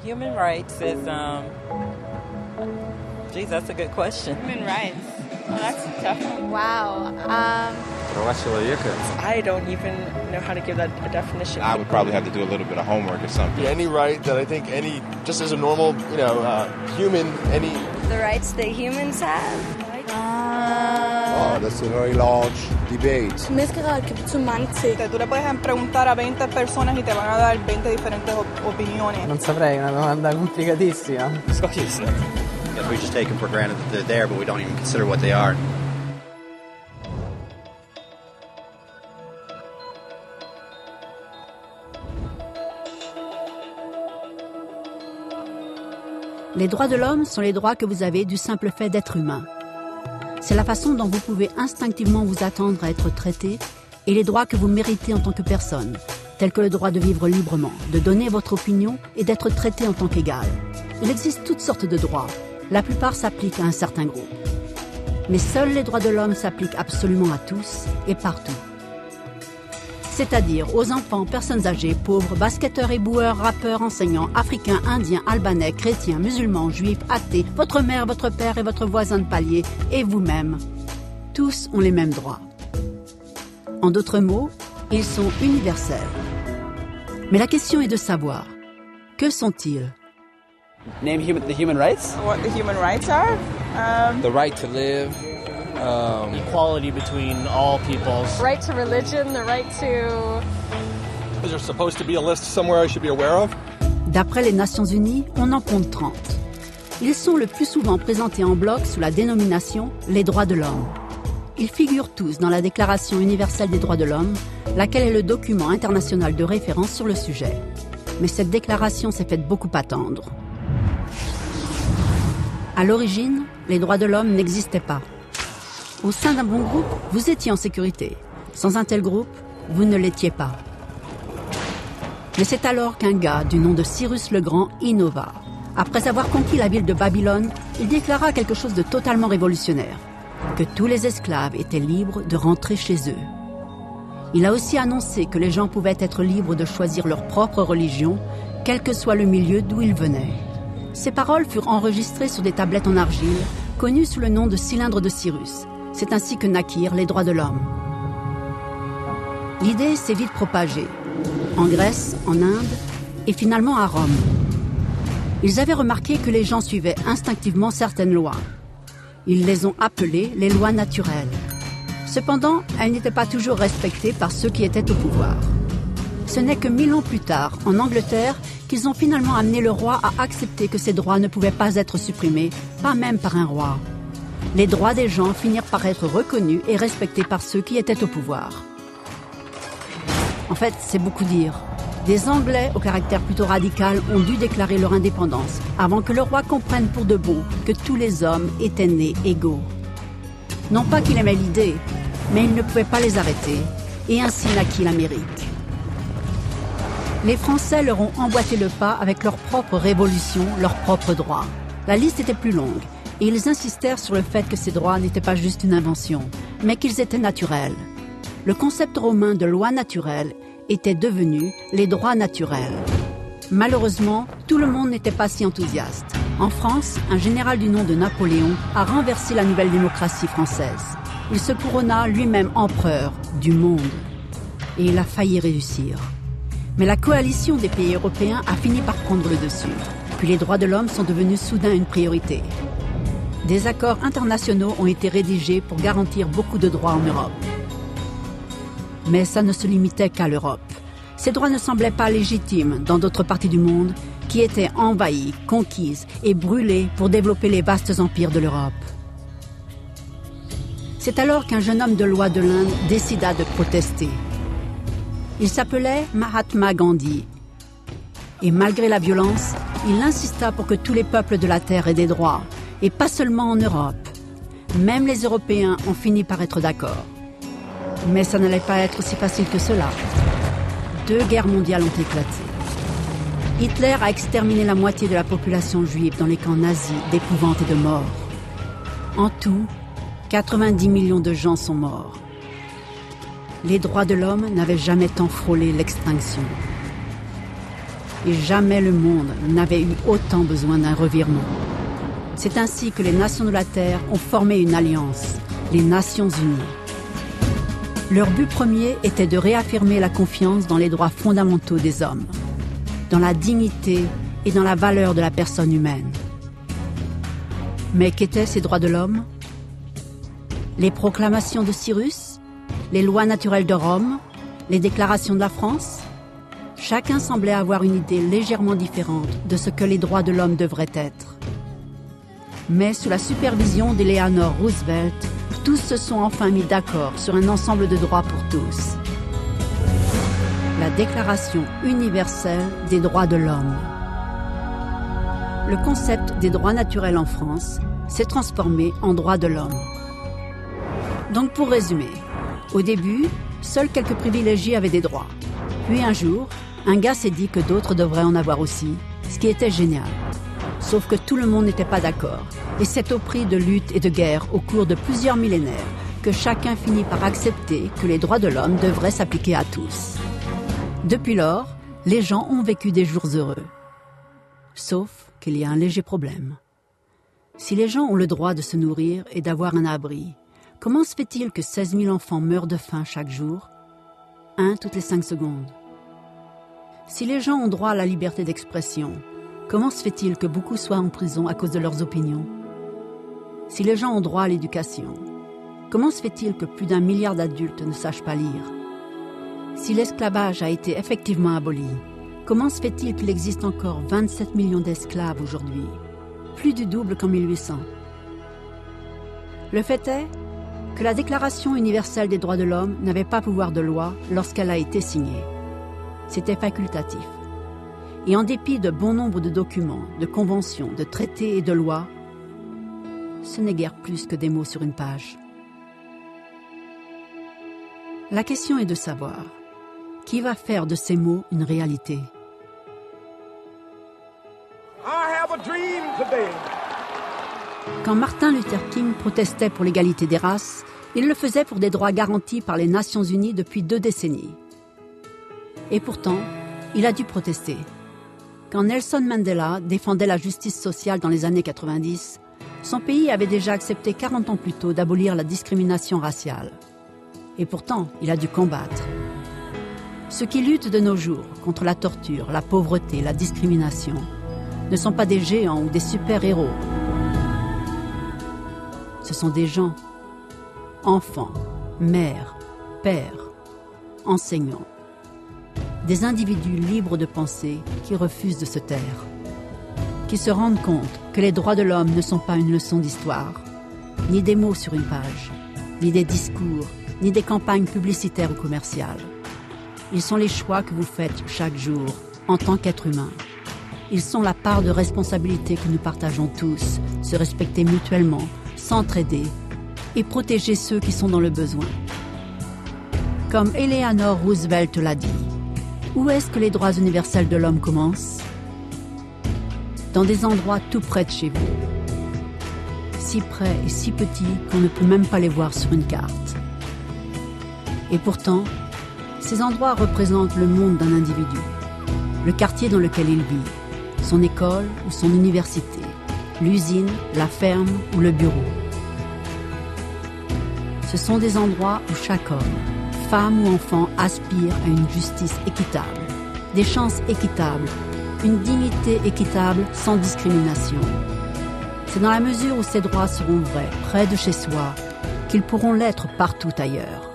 Human rights is, geez, that's a good question. Human rights. Oh, that's a tough one. Wow. I don't even know how to give that a definition. I would probably have to do a little bit of homework or something. Any right that I think just as a normal, human, any... The rights that humans have. Oh, that's a very large debate. Tú le puedes preguntar a 20 personas y te van a dar 20 diferentes opiniones. Non saprei, è una domanda complicatissima. We just take them for granted that they're there, but we don't even consider what they are. Les droits de l'homme sont les droits que vous avez du simple fait d'être humain. C'est la façon dont vous pouvez instinctivement vous attendre à être traité et les droits que vous méritez en tant que personne, tels que le droit de vivre librement, de donner votre opinion et d'être traité en tant qu'égal. Il existe toutes sortes de droits. La plupart s'appliquent à un certain groupe. Mais seuls les droits de l'homme s'appliquent absolument à tous et partout. C'est-à-dire aux enfants, personnes âgées, pauvres, basketteurs, éboueurs, rappeurs, enseignants, africains, indiens, albanais, chrétiens, musulmans, juifs, athées, votre mère, votre père et votre voisin de palier, et vous-même. Tous ont les mêmes droits. En d'autres mots, ils sont universels. Mais la question est de savoir, que sont-ils? Name the human rights? What the human rights are? The right to live. Equality between all peoples. Right to religion, the right to... Is there supposed to be a list somewhere I should be aware of? D'après les Nations Unies, on en compte 30. Ils sont le plus souvent présentés en bloc sous la dénomination « les droits de l'homme ». Ils figurent tous dans la Déclaration universelle des droits de l'homme, laquelle est le document international de référence sur le sujet. Mais cette déclaration s'est faite beaucoup attendre. À l'origine, les droits de l'homme n'existaient pas. Au sein d'un bon groupe, vous étiez en sécurité. Sans un tel groupe, vous ne l'étiez pas. Mais c'est alors qu'un gars du nom de Cyrus le Grand innova. Après avoir conquis la ville de Babylone, il déclara quelque chose de totalement révolutionnaire, que tous les esclaves étaient libres de rentrer chez eux. Il a aussi annoncé que les gens pouvaient être libres de choisir leur propre religion, quel que soit le milieu d'où ils venaient. Ces paroles furent enregistrées sur des tablettes en argile, connues sous le nom de cylindres de Cyrus. C'est ainsi que naquirent les droits de l'homme. L'idée s'est vite propagée, en Grèce, en Inde et finalement à Rome. Ils avaient remarqué que les gens suivaient instinctivement certaines lois. Ils les ont appelées les lois naturelles. Cependant, elles n'étaient pas toujours respectées par ceux qui étaient au pouvoir. Ce n'est que 1000 ans plus tard, en Angleterre, qu'ils ont finalement amené le roi à accepter que ces droits ne pouvaient pas être supprimés, pas même par un roi. Les droits des gens finirent par être reconnus et respectés par ceux qui étaient au pouvoir. En fait, c'est beaucoup dire. Des Anglais au caractère plutôt radical ont dû déclarer leur indépendance avant que le roi comprenne pour de bon que tous les hommes étaient nés égaux. Non pas qu'il aimait l'idée, mais il ne pouvait pas les arrêter, et ainsi naquit l'Amérique. Les Français leur ont emboîté le pas avec leur propre révolution, leurs propres droits. La liste était plus longue. Et ils insistèrent sur le fait que ces droits n'étaient pas juste une invention, mais qu'ils étaient naturels. Le concept romain de loi naturelle était devenu les droits naturels. Malheureusement, tout le monde n'était pas si enthousiaste. En France, un général du nom de Napoléon a renversé la nouvelle démocratie française. Il se couronna lui-même empereur du monde. Et il a failli réussir. Mais la coalition des pays européens a fini par prendre le dessus. Puis les droits de l'homme sont devenus soudain une priorité. Des accords internationaux ont été rédigés pour garantir beaucoup de droits en Europe. Mais ça ne se limitait qu'à l'Europe. Ces droits ne semblaient pas légitimes dans d'autres parties du monde qui étaient envahies, conquises et brûlées pour développer les vastes empires de l'Europe. C'est alors qu'un jeune homme de loi de l'Inde décida de protester. Il s'appelait Mahatma Gandhi. Et malgré la violence, il insista pour que tous les peuples de la Terre aient des droits. Et pas seulement en Europe. Même les Européens ont fini par être d'accord. Mais ça n'allait pas être si facile que cela. 2 guerres mondiales ont éclaté. Hitler a exterminé la moitié de la population juive dans les camps nazis d'épouvante et de mort. En tout, 90 millions de gens sont morts. Les droits de l'homme n'avaient jamais tant frôlé l'extinction. Et jamais le monde n'avait eu autant besoin d'un revirement. C'est ainsi que les nations de la Terre ont formé une alliance, les Nations Unies. Leur but premier était de réaffirmer la confiance dans les droits fondamentaux des hommes, dans la dignité et dans la valeur de la personne humaine. Mais qu'étaient ces droits de l'homme? Les proclamations de Cyrus? Les lois naturelles de Rome? Les déclarations de la France? Chacun semblait avoir une idée légèrement différente de ce que les droits de l'homme devraient être. Mais sous la supervision d'Eleanor Roosevelt, tous se sont enfin mis d'accord sur un ensemble de droits pour tous. La Déclaration universelle des droits de l'homme. Le concept des droits naturels en France s'est transformé en droits de l'homme. Donc pour résumer, au début, seuls quelques privilégiés avaient des droits. Puis un jour, un gars s'est dit que d'autres devraient en avoir aussi, ce qui était génial. Sauf que tout le monde n'était pas d'accord. Et c'est au prix de luttes et de guerres au cours de plusieurs millénaires que chacun finit par accepter que les droits de l'homme devraient s'appliquer à tous. Depuis lors, les gens ont vécu des jours heureux. Sauf qu'il y a un léger problème. Si les gens ont le droit de se nourrir et d'avoir un abri, comment se fait-il que 16 000 enfants meurent de faim chaque jour? 1 toutes les 5 secondes. Si les gens ont droit à la liberté d'expression, comment se fait-il que beaucoup soient en prison à cause de leurs opinions? Si les gens ont droit à l'éducation, comment se fait-il que plus d'1 milliard d'adultes ne sachent pas lire? Si l'esclavage a été effectivement aboli, comment se fait-il qu'il existe encore 27 millions d'esclaves aujourd'hui? Plus du double qu'en 1800. Le fait est que la Déclaration universelle des droits de l'homme n'avait pas pouvoir de loi lorsqu'elle a été signée. C'était facultatif. Et en dépit de bon nombre de documents, de conventions, de traités et de lois, ce n'est guère plus que des mots sur une page. La question est de savoir qui va faire de ces mots une réalité. Quand Martin Luther King protestait pour l'égalité des races, il le faisait pour des droits garantis par les Nations Unies depuis 2 décennies. Et pourtant, il a dû protester. Quand Nelson Mandela défendait la justice sociale dans les années 90, son pays avait déjà accepté 40 ans plus tôt d'abolir la discrimination raciale. Et pourtant, il a dû combattre. Ceux qui luttent de nos jours contre la torture, la pauvreté, la discrimination, ne sont pas des géants ou des super-héros. Ce sont des gens, enfants, mères, pères, enseignants, des individus libres de penser qui refusent de se taire, qui se rendent compte que les droits de l'homme ne sont pas une leçon d'histoire, ni des mots sur une page, ni des discours, ni des campagnes publicitaires ou commerciales. Ils sont les choix que vous faites chaque jour en tant qu'être humain. Ils sont la part de responsabilité que nous partageons tous, se respecter mutuellement, s'entraider et protéger ceux qui sont dans le besoin. Comme Eleanor Roosevelt l'a dit, où est-ce que les droits universels de l'homme commencent? Dans des endroits tout près de chez vous. Si près et si petits qu'on ne peut même pas les voir sur une carte. Et pourtant, ces endroits représentent le monde d'un individu, le quartier dans lequel il vit, son école ou son université, l'usine, la ferme ou le bureau. Ce sont des endroits où chaque homme, femme ou enfant aspire à une justice équitable, des chances équitables, une dignité équitable sans discrimination. C'est dans la mesure où ces droits seront vrais, près de chez soi, qu'ils pourront l'être partout ailleurs.